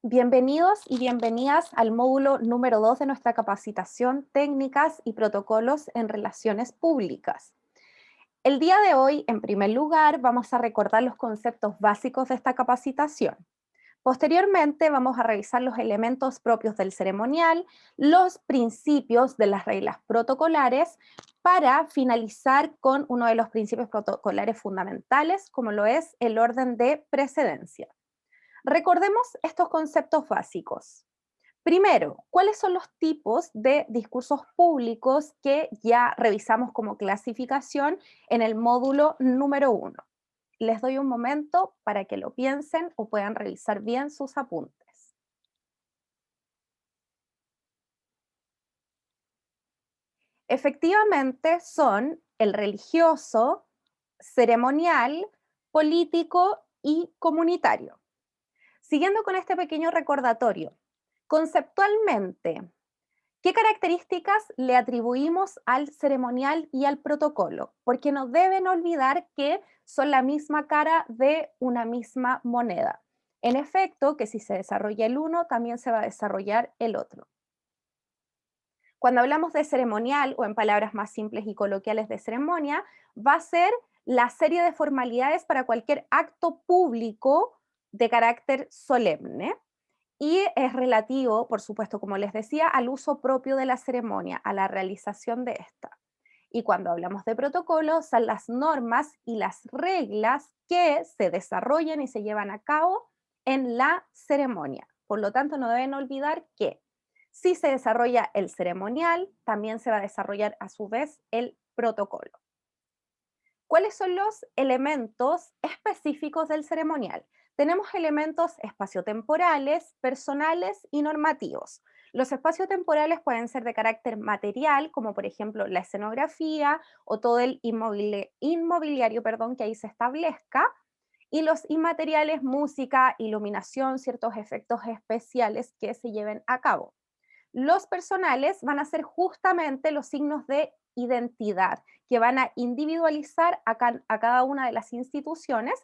Bienvenidos y bienvenidas al módulo número 2 de nuestra capacitación Técnicas y Protocolos en Relaciones Públicas. El día de hoy, en primer lugar, vamos a recordar los conceptos básicos de esta capacitación. Posteriormente, vamos a revisar los elementos propios del ceremonial, los principios de las reglas protocolares, para finalizar con uno de los principios protocolares fundamentales, como lo es el orden de precedencia. Recordemos estos conceptos básicos. Primero, ¿cuáles son los tipos de discursos públicos que ya revisamos como clasificación en el módulo número 1? Les doy un momento para que lo piensen o puedan revisar bien sus apuntes. Efectivamente, son el religioso, ceremonial, político y comunitario. Siguiendo con este pequeño recordatorio, conceptualmente, ¿qué características le atribuimos al ceremonial y al protocolo? Porque no deben olvidar que son la misma cara de una misma moneda. En efecto, que si se desarrolla el uno, también se va a desarrollar el otro. Cuando hablamos de ceremonial, o en palabras más simples y coloquiales de ceremonia, va a ser la serie de formalidades para cualquier acto público de carácter solemne. Y es relativo, por supuesto, como les decía, al uso propio de la ceremonia, a la realización de esta. Y cuando hablamos de protocolo, son las normas y las reglas que se desarrollan y se llevan a cabo en la ceremonia. Por lo tanto, no deben olvidar que si se desarrolla el ceremonial, también se va a desarrollar a su vez el protocolo. ¿Cuáles son los elementos específicos del ceremonial? Tenemos elementos espaciotemporales, personales y normativos. Los espaciotemporales pueden ser de carácter material, como por ejemplo la escenografía o todo el inmobiliario, que ahí se establezca, y los inmateriales, música, iluminación, ciertos efectos especiales que se lleven a cabo. Los personales van a ser justamente los signos de identidad que van a individualizar a cada una de las instituciones,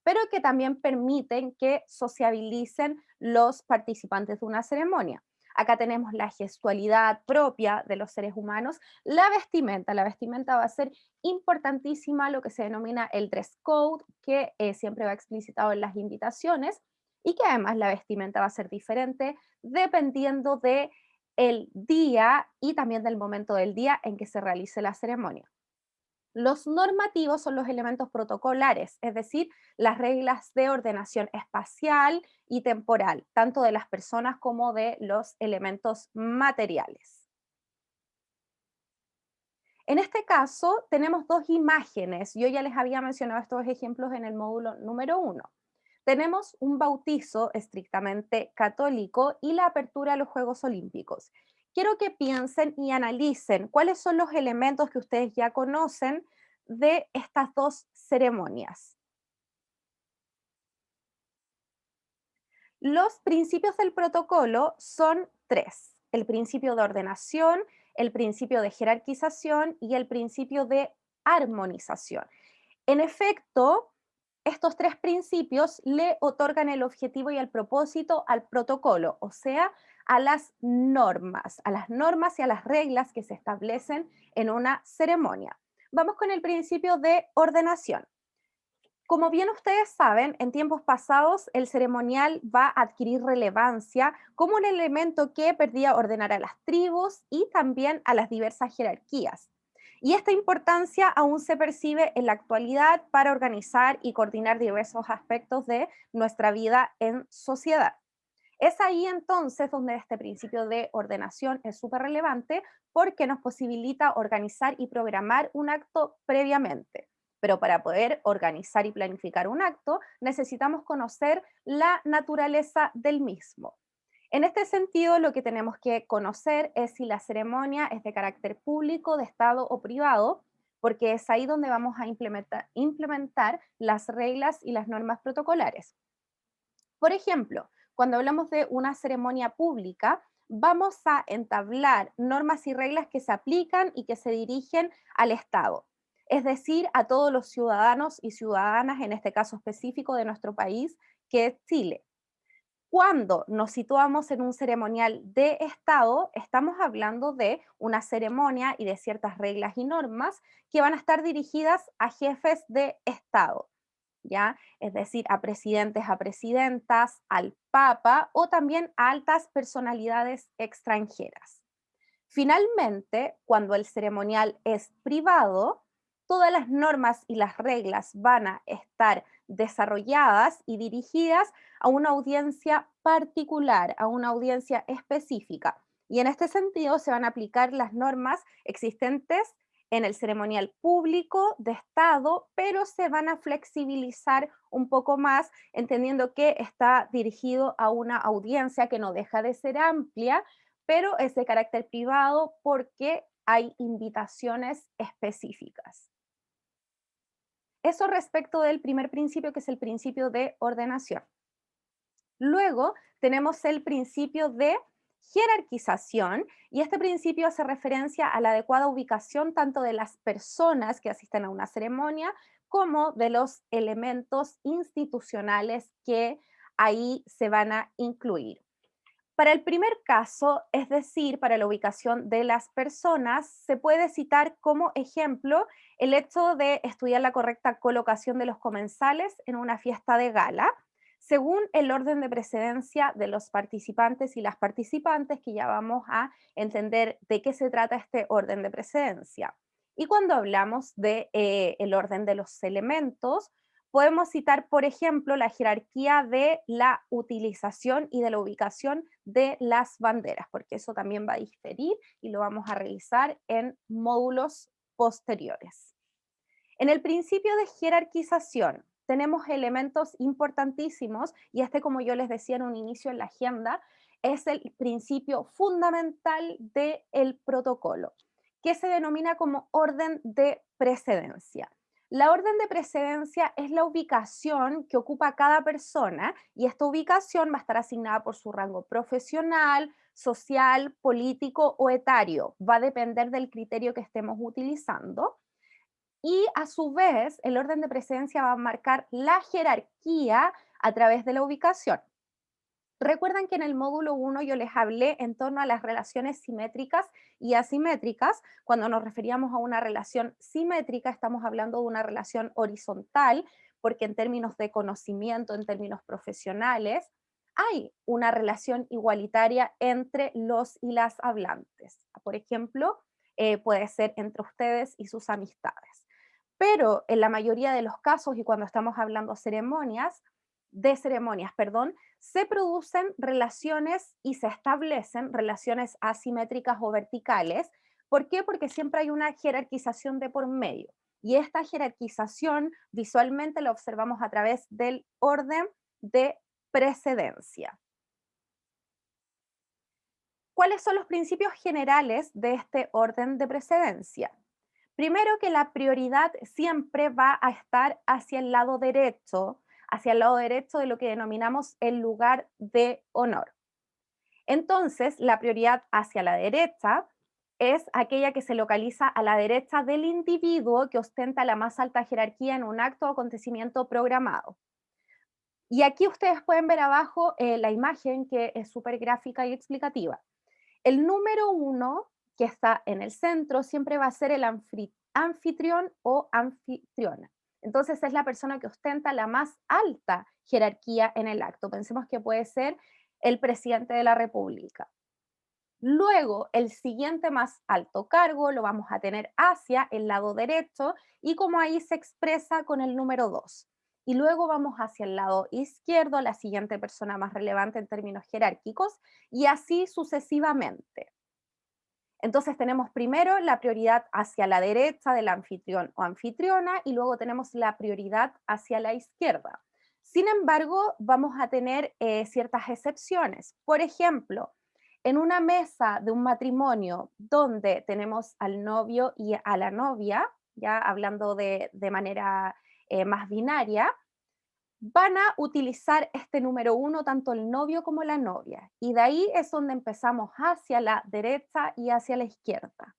pero que también permiten que sociabilicen los participantes de una ceremonia. Acá tenemos la gestualidad propia de los seres humanos, la vestimenta. La vestimenta va a ser importantísima, lo que se denomina el dress code, que siempre va explicitado en las invitaciones, y que además la vestimenta va a ser diferente dependiendo de el día y también del momento del día en que se realice la ceremonia. Los normativos son los elementos protocolares, es decir, las reglas de ordenación espacial y temporal, tanto de las personas como de los elementos materiales. En este caso, tenemos dos imágenes. Yo ya les había mencionado estos ejemplos en el módulo número 1. Tenemos un bautizo estrictamente católico y la apertura a los Juegos Olímpicos. Quiero que piensen y analicen cuáles son los elementos que ustedes ya conocen de estas dos ceremonias. Los principios del protocolo son tres: el principio de ordenación, el principio de jerarquización y el principio de armonización. En efecto, estos tres principios le otorgan el objetivo y el propósito al protocolo, o sea, a las normas y a las reglas que se establecen en una ceremonia. Vamos con el principio de ordenación. Como bien ustedes saben, en tiempos pasados el ceremonial va a adquirir relevancia como un elemento que perdía ordenar a las tribus y también a las diversas jerarquías. Y esta importancia aún se percibe en la actualidad para organizar y coordinar diversos aspectos de nuestra vida en sociedad. Es ahí entonces donde este principio de ordenación es súper relevante, porque nos posibilita organizar y programar un acto previamente. Pero para poder organizar y planificar un acto, necesitamos conocer la naturaleza del mismo. En este sentido, lo que tenemos que conocer es si la ceremonia es de carácter público, de Estado o privado, porque es ahí donde vamos a implementar las reglas y las normas protocolares. Por ejemplo, cuando hablamos de una ceremonia pública, vamos a entablar normas y reglas que se aplican y que se dirigen al Estado, es decir, a todos los ciudadanos y ciudadanas, en este caso específico de nuestro país, que es Chile. Cuando nos situamos en un ceremonial de Estado, estamos hablando de una ceremonia y de ciertas reglas y normas que van a estar dirigidas a jefes de Estado, ¿ya? Es decir, a presidentes, a presidentas, al Papa o también a altas personalidades extranjeras. Finalmente, cuando el ceremonial es privado, todas las normas y las reglas van a estar desarrolladas y dirigidas a una audiencia particular, a una audiencia específica. Y en este sentido se van a aplicar las normas existentes en el ceremonial público de Estado, pero se van a flexibilizar un poco más, entendiendo que está dirigido a una audiencia que no deja de ser amplia, pero es de carácter privado porque hay invitaciones específicas. Eso respecto del primer principio, que es el principio de ordenación. Luego tenemos el principio de jerarquización, y este principio hace referencia a la adecuada ubicación tanto de las personas que asisten a una ceremonia como de los elementos institucionales que ahí se van a incluir. Para el primer caso, es decir, para la ubicación de las personas, se puede citar como ejemplo el hecho de estudiar la correcta colocación de los comensales en una fiesta de gala, según el orden de precedencia de los participantes y las participantes, que ya vamos a entender de qué se trata este orden de precedencia. Y cuando hablamos de el orden de los elementos, podemos citar, por ejemplo, la jerarquía de la utilización y de la ubicación de las banderas, porque eso también va a diferir y lo vamos a revisar en módulos posteriores. En el principio de jerarquización tenemos elementos importantísimos, y este, como yo les decía en un inicio en la agenda, es el principio fundamental del protocolo, que se denomina como orden de precedencia. La orden de precedencia es la ubicación que ocupa cada persona, y esta ubicación va a estar asignada por su rango profesional, social, político o etario. Va a depender del criterio que estemos utilizando. Y a su vez, el orden de precedencia va a marcar la jerarquía a través de la ubicación. Recuerdan que en el módulo 1 yo les hablé en torno a las relaciones simétricas y asimétricas. Cuando nos referíamos a una relación simétrica, estamos hablando de una relación horizontal, porque en términos de conocimiento, en términos profesionales, hay una relación igualitaria entre los y las hablantes. Por ejemplo, puede ser entre ustedes y sus amistades. Pero en la mayoría de los casos, y cuando estamos hablando de ceremonias, perdón, se producen relaciones y se establecen relaciones asimétricas o verticales. ¿Por qué? Porque siempre hay una jerarquización de por medio. Y esta jerarquización visualmente la observamos a través del orden de precedencia. ¿Cuáles son los principios generales de este orden de precedencia? Primero, que la prioridad siempre va a estar hacia el lado derecho de lo que denominamos el lugar de honor. Entonces, la prioridad hacia la derecha es aquella que se localiza a la derecha del individuo que ostenta la más alta jerarquía en un acto o acontecimiento programado. Y aquí ustedes pueden ver abajo la imagen, que es súper gráfica y explicativa. El número 1, que está en el centro, siempre va a ser el anfitrión o anfitriona. Entonces es la persona que ostenta la más alta jerarquía en el acto. Pensemos que puede ser el presidente de la República. Luego, el siguiente más alto cargo lo vamos a tener hacia el lado derecho, y como ahí se expresa con el número 2. Y luego vamos hacia el lado izquierdo, la siguiente persona más relevante en términos jerárquicos, y así sucesivamente. Entonces tenemos primero la prioridad hacia la derecha del anfitrión o anfitriona, y luego tenemos la prioridad hacia la izquierda. Sin embargo, vamos a tener ciertas excepciones. Por ejemplo, en una mesa de un matrimonio donde tenemos al novio y a la novia, ya hablando de manera más binaria, van a utilizar este número 1 tanto el novio como la novia. Y de ahí es donde empezamos hacia la derecha y hacia la izquierda.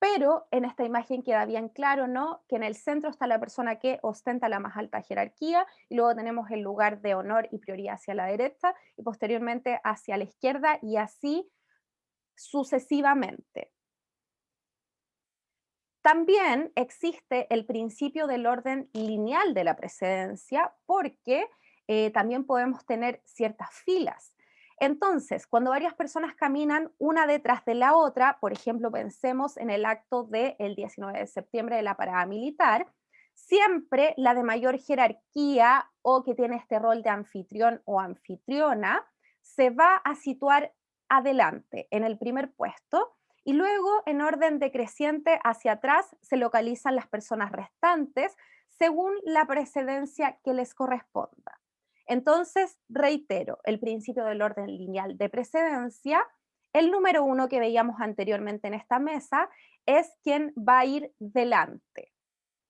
pero en esta imagen queda bien claro, ¿no? Que en el centro está la persona que ostenta la más alta jerarquía y luego tenemos el lugar de honor y prioridad hacia la derecha y posteriormente hacia la izquierda y así sucesivamente. También existe el principio del orden lineal de la precedencia porque también podemos tener ciertas filas. Entonces, cuando varias personas caminan una detrás de la otra, por ejemplo, pensemos en el acto del 19 de septiembre de la parada militar, siempre la de mayor jerarquía o que tiene este rol de anfitrión o anfitriona se va a situar adelante, en el primer puesto, y luego, en orden decreciente hacia atrás, se localizan las personas restantes según la precedencia que les corresponda. Entonces, reitero, el principio del orden lineal de precedencia, el número uno que veíamos anteriormente en esta mesa, es quien va a ir delante.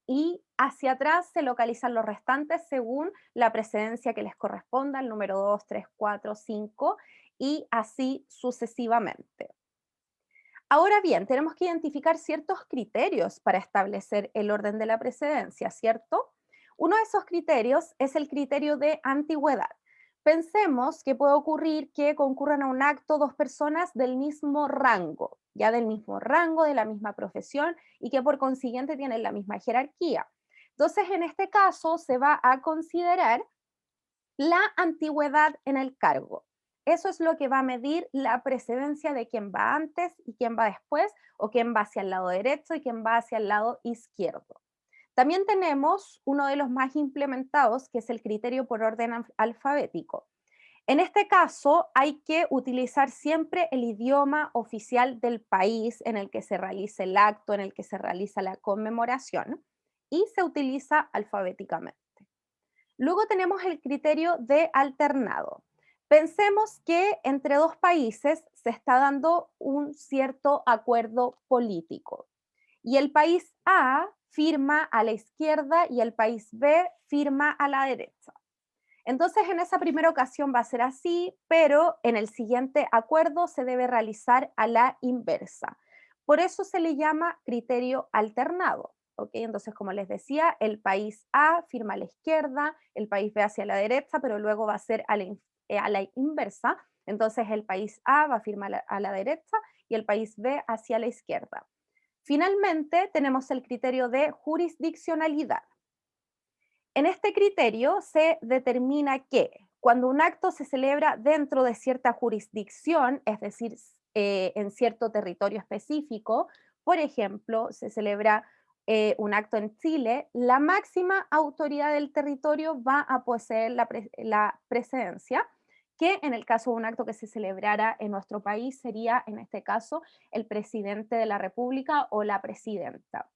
Y hacia atrás se localizan los restantes según la precedencia que les corresponda, el número 2, 3, 4, 5, y así sucesivamente. Ahora bien, tenemos que identificar ciertos criterios para establecer el orden de la precedencia, ¿cierto? Uno de esos criterios es el criterio de antigüedad. Pensemos que puede ocurrir que concurran a un acto dos personas del mismo rango, ya del mismo rango, de la misma profesión y que por consiguiente tienen la misma jerarquía. Entonces, en este caso, se va a considerar la antigüedad en el cargo. Eso es lo que va a medir la precedencia de quién va antes y quién va después, o quién va hacia el lado derecho y quién va hacia el lado izquierdo. También tenemos uno de los más implementados, que es el criterio por orden alfabético. En este caso, hay que utilizar siempre el idioma oficial del país en el que se realice el acto, en el que se realiza la conmemoración, y se utiliza alfabéticamente. Luego tenemos el criterio de alternado. Pensemos que entre dos países se está dando un cierto acuerdo político y el país A firma a la izquierda y el país B firma a la derecha. Entonces, en esa primera ocasión va a ser así, pero en el siguiente acuerdo se debe realizar a la inversa. Por eso se le llama criterio alternado. ¿Ok? Entonces, como les decía, el país A firma a la izquierda, el país B hacia la derecha, pero luego va a ser a la inversa. Entonces, el país A va a firmar a la derecha y el país B hacia la izquierda. Finalmente, tenemos el criterio de jurisdiccionalidad. En este criterio se determina que cuando un acto se celebra dentro de cierta jurisdicción, es decir, en cierto territorio específico, por ejemplo, se celebra un acto en Chile, la máxima autoridad del territorio va a poseer la precedencia, que en el caso de un acto que se celebrara en nuestro país sería, en este caso, el presidente de la República o la presidenta.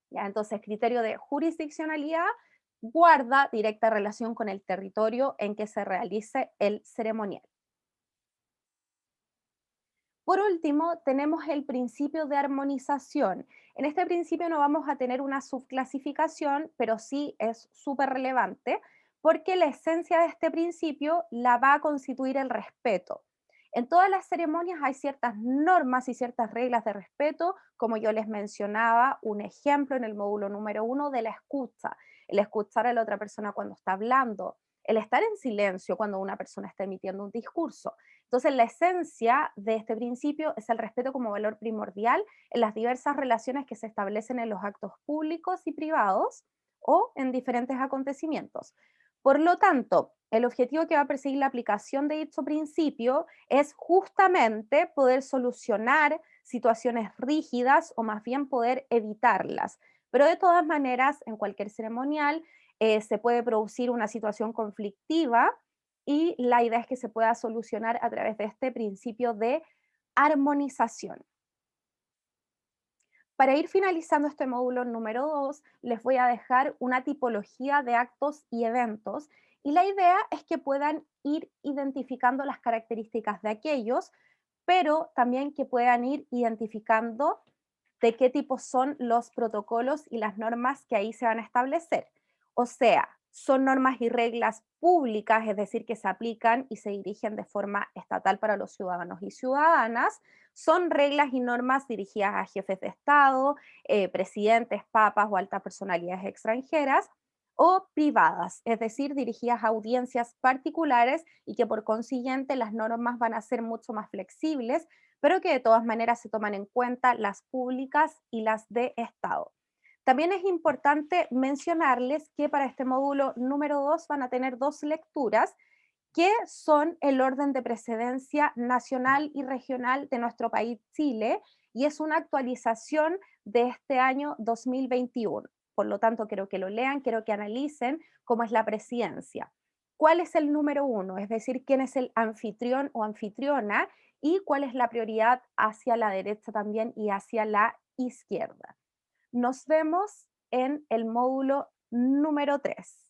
¿Ya? Entonces, criterio de jurisdiccionalidad guarda directa relación con el territorio en que se realice el ceremonial. Por último, tenemos el principio de armonización. En este principio no vamos a tener una subclasificación, pero sí es súper relevante porque la esencia de este principio la va a constituir el respeto. En todas las ceremonias hay ciertas normas y ciertas reglas de respeto, como yo les mencionaba, un ejemplo en el módulo número 1 de la escucha, el escuchar a la otra persona cuando está hablando, el estar en silencio cuando una persona está emitiendo un discurso. Entonces, la esencia de este principio es el respeto como valor primordial en las diversas relaciones que se establecen en los actos públicos y privados o en diferentes acontecimientos. Por lo tanto, el objetivo que va a perseguir la aplicación de dicho principio es justamente poder solucionar situaciones rígidas o más bien poder evitarlas. Pero de todas maneras, en cualquier ceremonial se puede producir una situación conflictiva y la idea es que se pueda solucionar a través de este principio de armonización. Para ir finalizando este módulo número 2, les voy a dejar una tipología de actos y eventos y la idea es que puedan ir identificando las características de aquellos, pero también que puedan ir identificando de qué tipo son los protocolos y las normas que ahí se van a establecer. O sea, Son normas y reglas públicas, es decir, que se aplican y se dirigen de forma estatal para los ciudadanos y ciudadanas. Son reglas y normas dirigidas a jefes de Estado, presidentes, papas o altas personalidades extranjeras, o privadas, es decir, dirigidas a audiencias particulares y que por consiguiente las normas van a ser mucho más flexibles, pero que de todas maneras se toman en cuenta las públicas y las de Estado. También es importante mencionarles que para este módulo número 2 van a tener dos lecturas que son el orden de precedencia nacional y regional de nuestro país Chile y es una actualización de este año 2021. Por lo tanto, quiero que lo lean, quiero que analicen cómo es la presidencia. ¿Cuál es el número uno? Es decir, quién es el anfitrión o anfitriona y cuál es la prioridad hacia la derecha también y hacia la izquierda. Nos vemos en el módulo número 3.